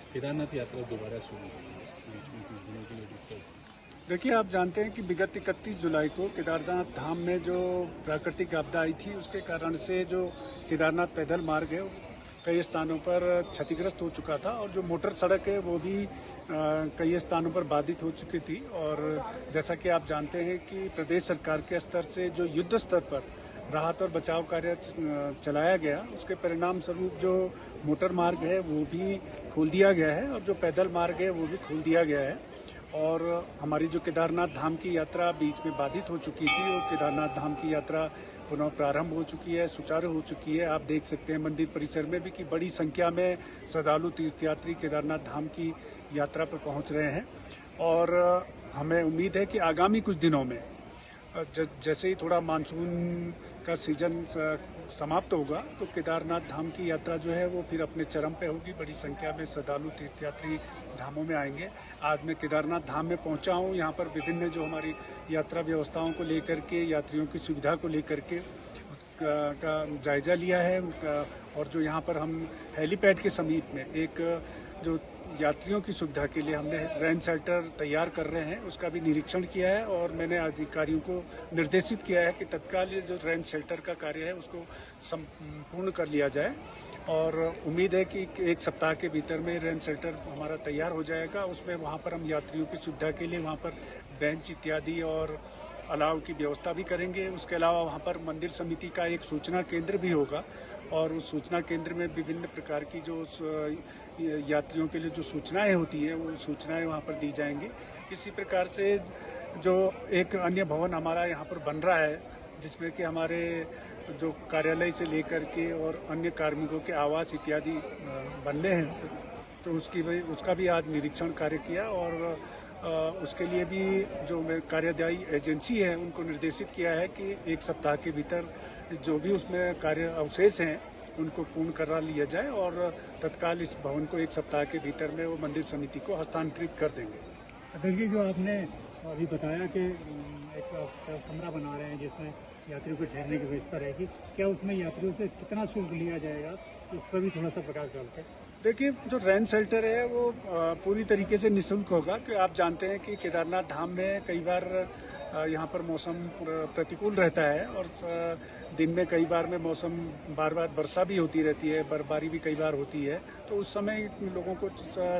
केदारनाथ यात्रा दोबारा शुरू हुई है, बीच में कुछ दिनों के लिए डिस्टर्ब थी। देखिए, आप जानते हैं कि विगत 31 जुलाई को केदारनाथ धाम में जो प्राकृतिक आपदा आई थी, उसके कारण से जो केदारनाथ पैदल मार्ग है कई स्थानों पर क्षतिग्रस्त हो चुका था और जो मोटर सड़क है वो भी कई स्थानों पर बाधित हो चुकी थी। और जैसा कि आप जानते हैं कि प्रदेश सरकार के स्तर से जो युद्ध स्तर पर राहत और बचाव कार्य चलाया गया, उसके परिणाम स्वरूप जो मोटर मार्ग है वो भी खोल दिया गया है और जो पैदल मार्ग है वो भी खोल दिया गया है। और हमारी जो केदारनाथ धाम की यात्रा बीच में बाधित हो चुकी थी, और केदारनाथ धाम की यात्रा पुनः प्रारंभ हो चुकी है, सुचारू हो चुकी है। आप देख सकते हैं मंदिर परिसर में भी कि बड़ी संख्या में श्रद्धालु तीर्थयात्री केदारनाथ धाम की यात्रा पर पहुंच रहे हैं। और हमें उम्मीद है कि आगामी कुछ दिनों में जैसे ही थोड़ा मानसून का सीजन समाप्त होगा तो केदारनाथ धाम की यात्रा जो है वो फिर अपने चरम पे होगी। बड़ी संख्या में श्रद्धालु तीर्थयात्री धामों में आएंगे। आज मैं केदारनाथ धाम में पहुंचा हूं। यहाँ पर विभिन्न जो हमारी यात्रा व्यवस्थाओं को लेकर के, यात्रियों की सुविधा को लेकर के का जायजा लिया है और जो यहाँ पर हम हेलीपैड के समीप में एक जो यात्रियों की सुविधा के लिए हमने रेन शेल्टर तैयार कर रहे हैं, उसका भी निरीक्षण किया है। और मैंने अधिकारियों को निर्देशित किया है कि तत्काल ये जो रेन शेल्टर का कार्य है उसको संपूर्ण कर लिया जाए। और उम्मीद है कि एक सप्ताह के भीतर में रेन शेल्टर हमारा तैयार हो जाएगा। उसमें वहाँ पर हम यात्रियों की सुविधा के लिए वहाँ पर बेंच इत्यादि और अलाव की व्यवस्था भी करेंगे। उसके अलावा वहाँ पर मंदिर समिति का एक सूचना केंद्र भी होगा और उस सूचना केंद्र में विभिन्न प्रकार की जो यात्रियों के लिए जो सूचनाएं होती है वो सूचनाएं वहाँ पर दी जाएंगी। इसी प्रकार से जो एक अन्य भवन हमारा यहाँ पर बन रहा है, जिसमें कि हमारे जो कार्यालय से लेकर के और अन्य कार्मिकों के आवास इत्यादि बनने हैं, तो उसका भी आज निरीक्षण कार्य किया। और उसके लिए भी जो कार्यदायी एजेंसी है उनको निर्देशित किया है कि एक सप्ताह के भीतर जो भी उसमें कार्य अवशेष हैं उनको पूर्ण करा लिया जाए और तत्काल इस भवन को एक सप्ताह के भीतर में वो मंदिर समिति को हस्तांतरित कर देंगे। अध्यक्ष जी, जो आपने अभी बताया कि एक कमरा बना रहे हैं जिसमें यात्रियों को ठहरने की व्यवस्था रहेगी, क्या उसमें यात्रियों से कितना शुल्क लिया जाएगा, इस पर भी थोड़ा सा प्रकाश डालते हैं। देखिए, जो रेन शेल्टर है वो पूरी तरीके से निःशुल्क होगा, क्योंकि आप जानते हैं कि केदारनाथ धाम में कई बार यहाँ पर मौसम प्रतिकूल रहता है और दिन में कई बार में मौसम बार वर्षा भी होती रहती है, बर्फबारी भी कई बार होती है। तो उस समय लोगों को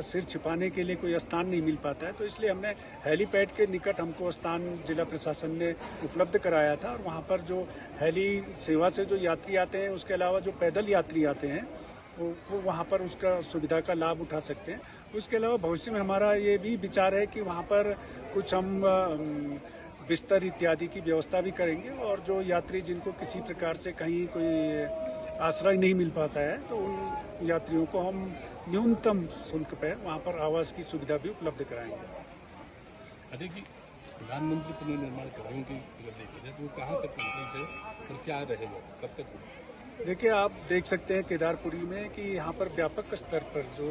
सिर छिपाने के लिए कोई स्थान नहीं मिल पाता है, तो इसलिए हमने हेलीपैड के निकट हमको स्थान जिला प्रशासन ने उपलब्ध कराया था। और वहाँ पर जो हेली सेवा से जो यात्री आते हैं, उसके अलावा जो पैदल यात्री आते हैं वो वहाँ पर उसका सुविधा का लाभ उठा सकते हैं। उसके अलावा भविष्य में हमारा ये भी विचार है कि वहाँ पर कुछ हम बिस्तर इत्यादि की व्यवस्था भी करेंगे और जो यात्री जिनको किसी प्रकार से कहीं कोई आश्रय नहीं मिल पाता है, तो उन यात्रियों को हम न्यूनतम शुल्क पर वहाँ पर आवास की सुविधा भी उपलब्ध कराएंगे। अध्यक्ष जी, प्रधानमंत्री पुनर्निर्माण कार्यों की अगर देखी जाए तो वो कहाँ तक पहुँचे थे और क्या रहेगा, कब तक? देखिए, आप देख सकते हैं केदारपुरी में कि यहाँ पर व्यापक स्तर पर जो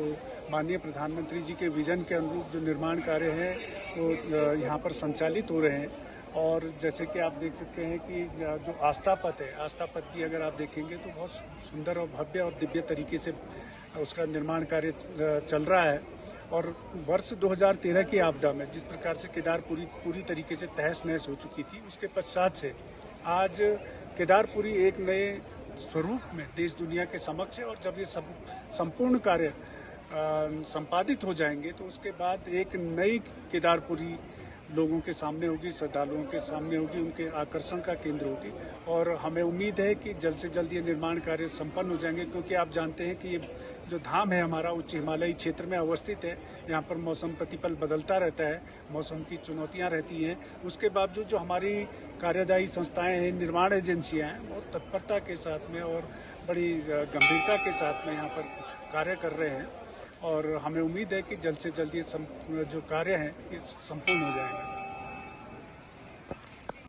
माननीय प्रधानमंत्री जी के विजन के अनुरूप जो निर्माण कार्य हैं वो यहाँ पर संचालित हो रहे हैं। और जैसे कि आप देख सकते हैं कि जो आस्था पथ है, आस्था पथ भी अगर आप देखेंगे तो बहुत सुंदर और भव्य और दिव्य तरीके से उसका निर्माण कार्य चल रहा है। और वर्ष 2013 की आपदा में जिस प्रकार से केदारपुरी पूरी तरीके से तहस नहस हो चुकी थी, उसके पश्चात से आज केदारपुरी एक नए स्वरूप में देश दुनिया के समक्ष है। और जब ये सब संपूर्ण कार्य संपादित हो जाएंगे तो उसके बाद एक नई केदारपुरी लोगों के सामने होगी, श्रद्धालुओं के सामने होगी, उनके आकर्षण का केंद्र होगी। और हमें उम्मीद है कि जल्द से जल्द ये निर्माण कार्य संपन्न हो जाएंगे, क्योंकि आप जानते हैं कि ये जो धाम है हमारा उच्च हिमालयी क्षेत्र में अवस्थित है। यहाँ पर मौसम प्रतिपल बदलता रहता है, मौसम की चुनौतियाँ रहती हैं। उसके बावजूद जो हमारी कार्यदायी संस्थाएं हैं, निर्माण एजेंसियाँ हैं, बहुत तत्परता के साथ में और बड़ी गंभीरता के साथ में यहाँ पर कार्य कर रहे हैं। और हमें उम्मीद है कि जल्द से जल्द ये जो कार्य हैं ये संपूर्ण हो जाएंगे।